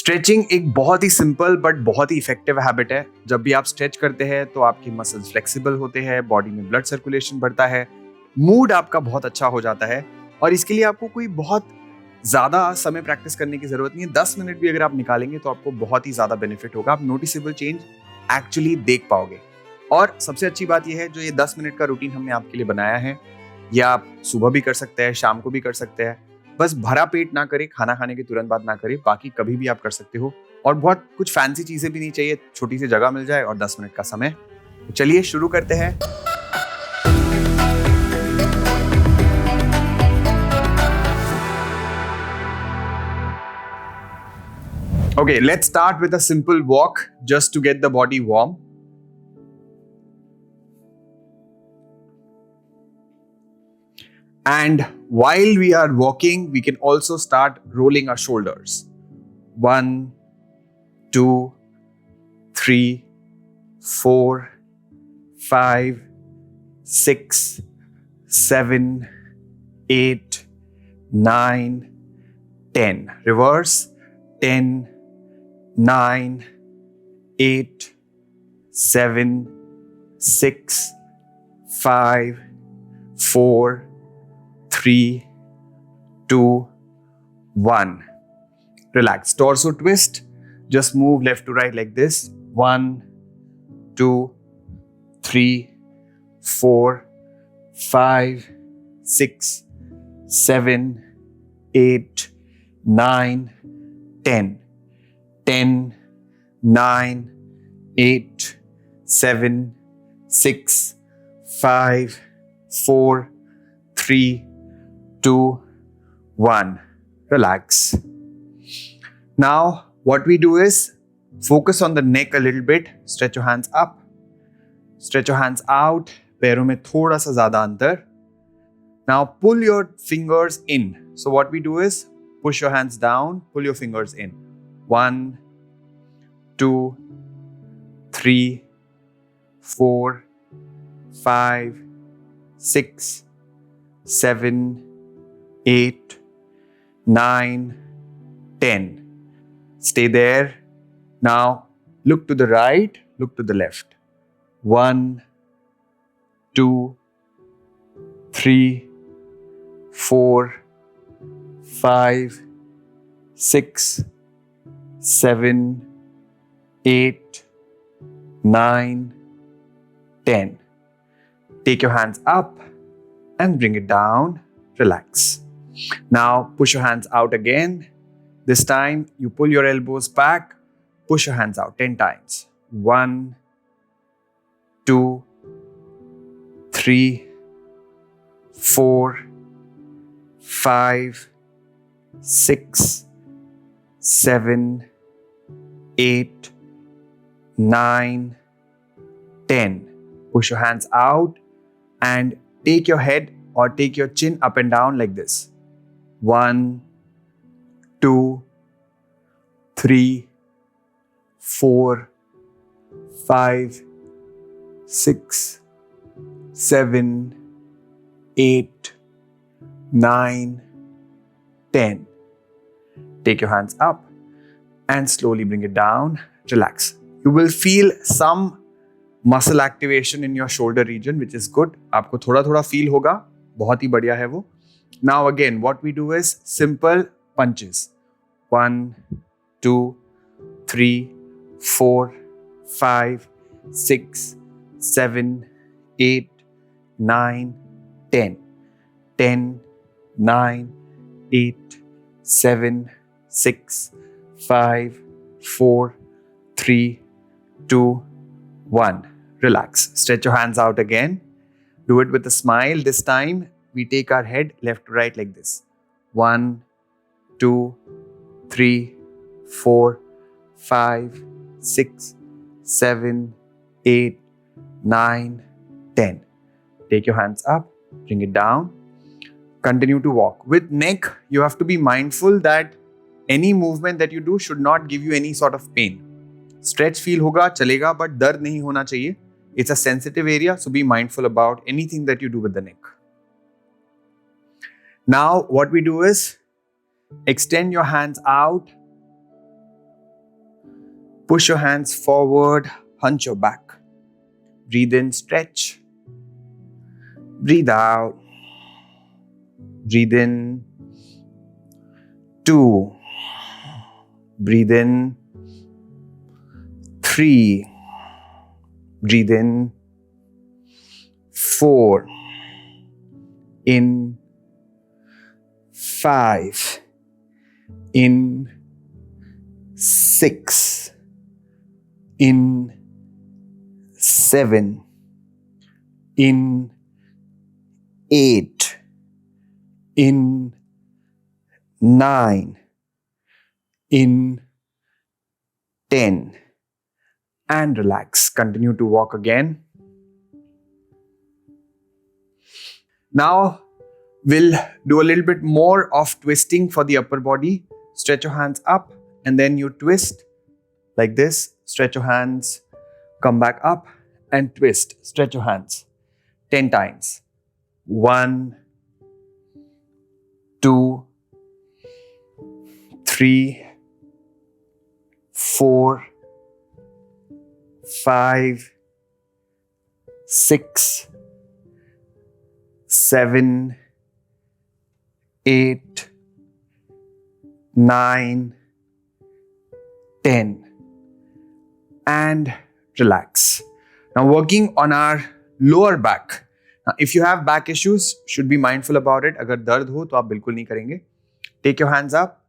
Stretching एक बहुत ही simple but बहुत ही इफेक्टिव हैबिट है। जब भी आप स्ट्रेच करते हैं तो आपके मसल्स फ्लेक्सिबल होते हैं, बॉडी में ब्लड सर्कुलेशन बढ़ता है, मूड आपका बहुत अच्छा हो जाता है। और इसके लिए आपको कोई बहुत ज़्यादा समय प्रैक्टिस करने की ज़रूरत नहीं है। 10 मिनट भी अगर आप निकालेंगे तो आपको बहुत ही ज़्यादा बेनिफिट होगा। आप नोटिसेबल चेंज एक्चुअली देख पाओगे। और सबसे अच्छी बात यह है, जो ये 10 मिनट का रूटीन हमने आपके लिए बनाया है, या आप सुबह भी कर सकते हैं, शाम को भी कर सकते हैं। बस भरा पेट ना करें, खाना खाने के तुरंत बाद ना करें, बाकी कभी भी आप कर सकते हो। और बहुत कुछ फैंसी चीजें भी नहीं चाहिए, छोटी सी जगह मिल जाए और 10 मिनट का समय। तो चलिए शुरू करते हैं। Okay, let's start with a simple walk just to get the body warm. And while we are walking, we can also start rolling our shoulders. 1, 2, 3, 4, 5, 6, 7, 8, 9, 10. Reverse. 10, 9, 8, 7, 6, 5, 4, 3, 2, 1. Relax. Torso twist. Just move left to right like this. 1, 2, 3, 4, 5, 6, 7, 8, 9, 10. 10, 9, 8, 7, 6, 5, 4, 3, 2, 1. Relax. Now, what we do is focus on the neck a little bit. Stretch your hands up. Stretch your hands out. पैरों में थोड़ा सा ज़्यादा अंतर. Now, pull your fingers in. So, what we do is push your hands down, pull your fingers in. 1, 2, 3, 4, 5, 6, 7, 8, 9, 10. Stay there. Now look to the right, look to the left. 1, 2, 3, 4, 5, 6, 7, 8, 9, 10. Take your hands up and bring it down. Relax. Now push your hands out again. This time you pull your elbows back. Push your hands out 10 times. 1, 2, 3, 4, 5, 6, 7, 8, 9, 10. Push your hands out and take your head or take your chin up and down like this. 1, 2, 3, 4, 5, 6, 7, 8, 9, 10. Take your hands up and slowly bring it down. Relax. You will feel some muscle activation in your shoulder region, which is good. आपको थोड़ा थोड़ा feel होगा, बहुत ही बढ़िया है वो. Now again, what we do is simple punches. 1, 2, 3, 4, 5, 6, 7, 8, 9, 10. 10, 9, 8, 7, 6, 5, 4, 3, 2, 1. Relax. Stretch your hands out again. Do it with a smile. This time, we take our head left to right like this. 1, 2, 3, 4, 5, 6, 7, 8, 9, 10. Take your hands up. Bring it down. Continue to walk. With neck, you have to be mindful that any movement that you do should not give you any sort of pain. Stretch feel होगा, चलेगा, but दर्द नहीं होना चाहिए. It's a sensitive area, so be mindful about anything that you do with the neck. Now, what we do is extend your hands out Push your hands forward, hunch your back. Breathe in, stretch. Breathe out. Breathe in. 2. Breathe in. 3. Breathe in. 4. In. 5. In. 6. In. 7. In. 8. In. 9. In. 10. And relax. Continue to walk again. Now we'll do a little bit more of twisting for the upper body. Stretch your hands up and then you twist like this. Stretch your hands, come back up and twist. Stretch your hands 10 times. 1, 2, 3, 4, 5, 6, 7, 8, 9, 10. And relax. Now working on our lower back. Now if you have back issues, should be mindful about it. अगर दर्द हो तो आप बिल्कुल नहीं करेंगे. Take your hands up.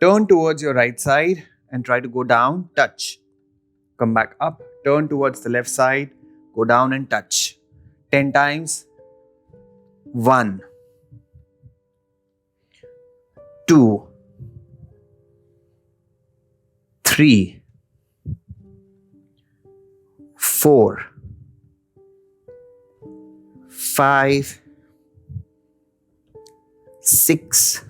Turn towards your right side and try to go down, touch. Come back up, turn towards the left side, go down and touch. 10 times. 1, 2, 3, 4, 5, 6,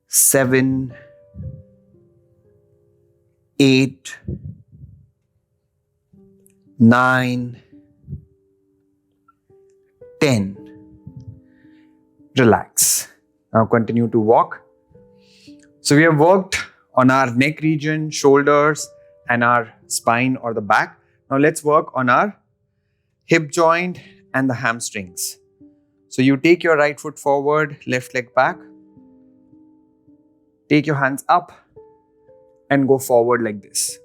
7, 8, 9, 10. Relax. Now continue to walk. So we have worked on our neck region, shoulders, and our spine or the back. Now let's work on our hip joint and the hamstrings. So you take your right foot forward, left leg back. Take your hands up and go forward like this.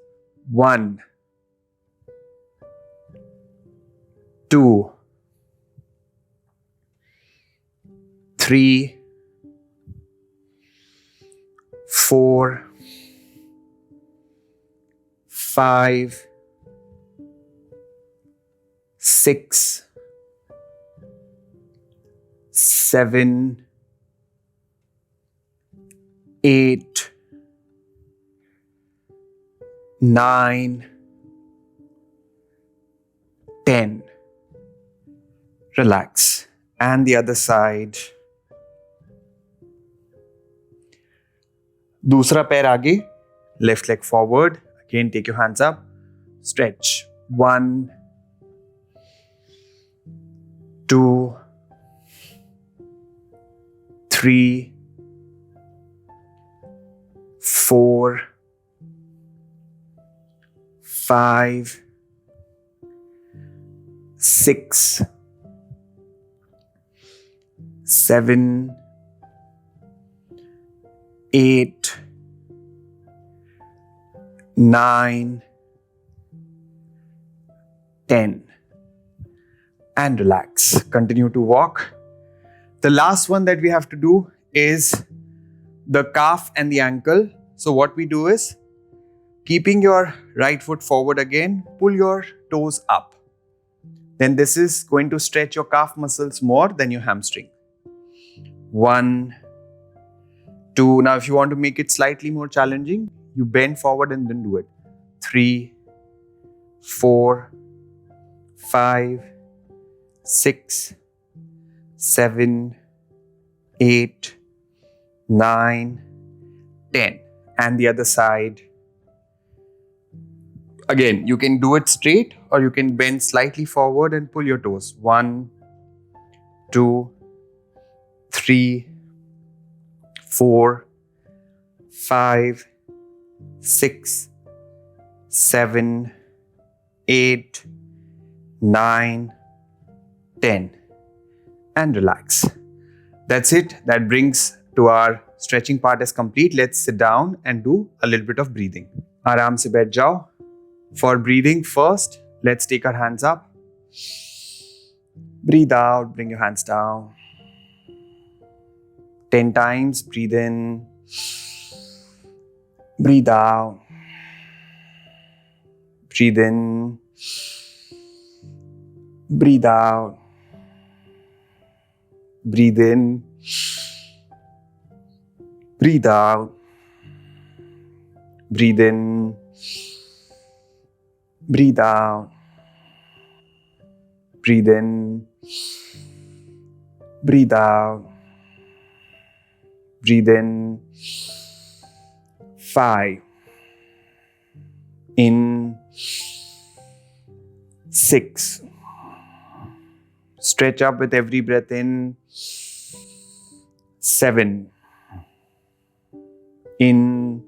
1, 2, 3, 4, 5, 6, 7, 8, 9, 10. Relax. And the other side. दूसरा पैर आगे, left leg forward. Again, take your hands up. Stretch. 1, 2, 3, 4, 5, 6, 7, 8, 9, 10. And relax. Continue to walk. The last one that we have to do is the calf and the ankle. So what we do is, keeping your right foot forward again, pull your toes up. Then this is going to stretch your calf muscles more than your hamstring. 1, 2. Now if you want to make it slightly more challenging, you bend forward and then do it. 3, 4, 5, 6, 7, 8, 9, 10. And the other side. Again, you can do it straight or you can bend slightly forward and pull your toes. 1, 2, 3, 4, 5, 6, 7, 8, 9, 10. And relax. That's it. That brings to our stretching part is complete. Let's sit down and do a little bit of breathing. आराम से बैठ जाओ. For breathing first, let's take our hands up. Breathe out, bring your hands down. 10 times, breathe in. Breathe out. Breathe in. Breathe out. Breathe in. Breathe out. Breathe in. Breathe out. Breathe in. Breathe out. Breathe in. 5. In. 6. Stretch up with every breath in. 7. In.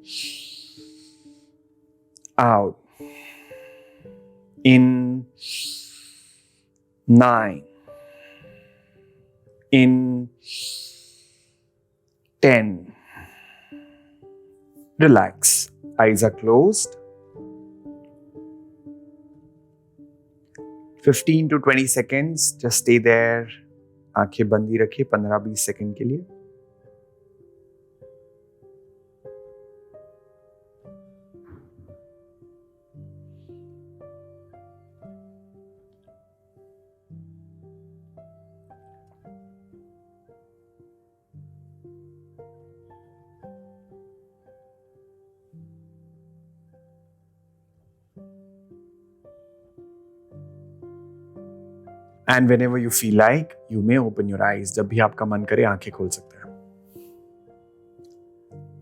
Out. In. 9. In. 10. Relax. Eyes are closed. 15 to 20 seconds. Just stay there. आंखें बंद ही रखिए 15-20 second के लिए. And whenever you feel like, you may open your eyes. जब भी आपका मन करे आंखें खोल सकते हैं.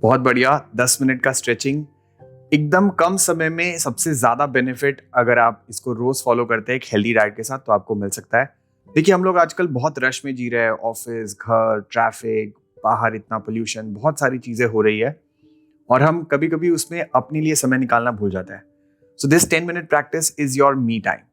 बहुत बढ़िया. 10 मिनट का स्ट्रेचिंग एकदम कम समय में सबसे ज्यादा बेनिफिट अगर आप इसको रोज फॉलो करते हैं एक हेल्दी डाइट के साथ तो आपको मिल सकता है. देखिए हम लोग आजकल बहुत रश में जी रहे हैं. ऑफिस, घर, ट्रैफिक, बाहर इतना पोल्यूशन, बहुत सारी चीजें हो रही है और हम कभी कभी उसमें अपने लिए समय निकालना भूल जाते हैं. So this 10 minute practice is your me time.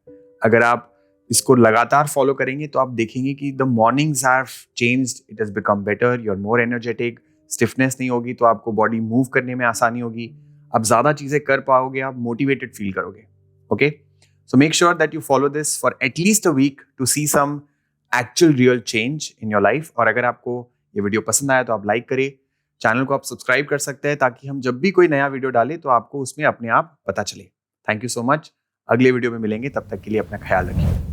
अगर आप इसको लगातार फॉलो करेंगे तो आप देखेंगे कि the mornings have changed. It has become better. You are more energetic. Stiffness नहीं होगी तो आपको बॉडी मूव करने में आसानी होगी. आप ज्यादा चीजें कर पाओगे. आप मोटिवेटेड फील करोगे. Okay, so make sure that you follow this for at least a week to see some actual real change in your life. और अगर आपको ये वीडियो पसंद आया तो आप लाइक करें. चैनल को आप सब्सक्राइब कर सकते हैं ताकि हम जब भी कोई नया वीडियो डालें तो आपको उसमें अपने आप पता चले. Thank you so much. अगले वीडियो में मिलेंगे. तब तक के लिए अपना ख्याल रखिए.